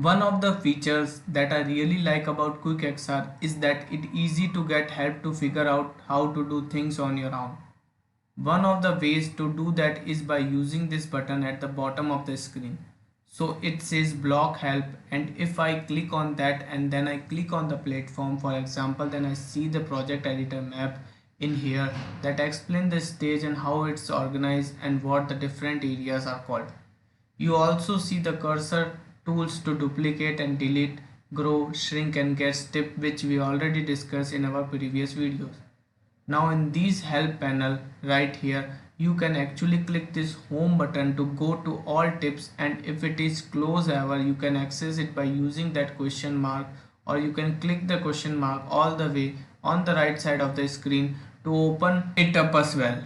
One of the features that I really like about QuickXR is that it's easy to get help to figure out how to do things on your own. One of the ways to do that is by using this button at the bottom of the screen. So it says block help, and if I click on that and then I click on the platform, for example, then I see the project editor map in here that explain the stage and how it's organized and what the different areas are called. You also see the cursor tools to duplicate and delete, grow, shrink and get step, which we already discussed in our previous videos. Now in this help panel right here, you can actually click this home button to go to all tips, and if it is closed ever, you can access it by using that question mark, or you can click the question mark all the way on the right side of the screen to open it up as well.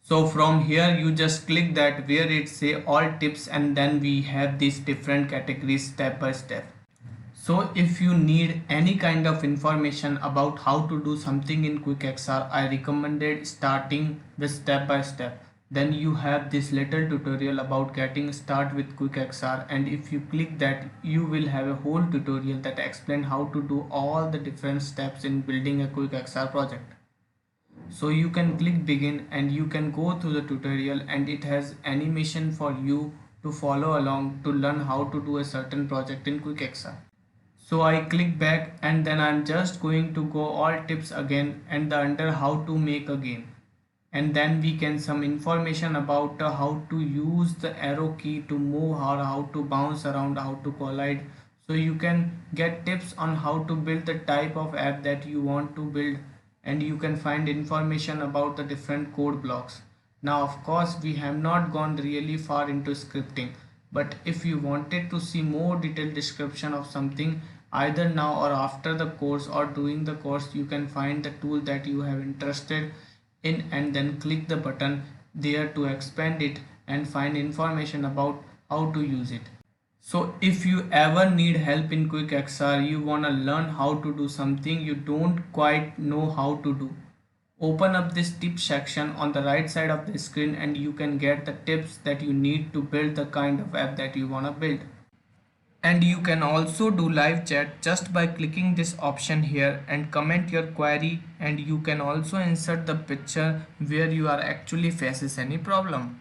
So from here you just click that where it say all tips, and then we have these different categories step by step. So if you need any kind of information about how to do something in QuickXR, I recommended starting with step by step. Then you have this little tutorial about getting started with QuickXR, and if you click that, you will have a whole tutorial that explains how to do all the different steps in building a QuickXR project. So you can click begin and you can go through the tutorial, and it has animation for you to follow along to learn how to do a certain project in QuickXR. So I click back and then I'm just going to go all tips again and the under how to make a game. And then we can some information about how to use the arrow key to move, or how to bounce around, how to collide. So you can get tips on how to build the type of app that you want to build, and you can find information about the different code blocks. Now of course we have not gone really far into scripting, but if you wanted to see more detailed description of something either now or after the course or during the course, you can find the tool that you have interested in and then click the button there to expand it and find information about how to use it. So if you ever need help in QuickXR, you wanna learn how to do something you don't quite know how to do, open up this tip section on the right side of the screen and you can get the tips that you need to build the kind of app that you wanna build. And you can also do live chat just by clicking this option here and comment your query, and you can also insert the picture where you are actually faces any problem.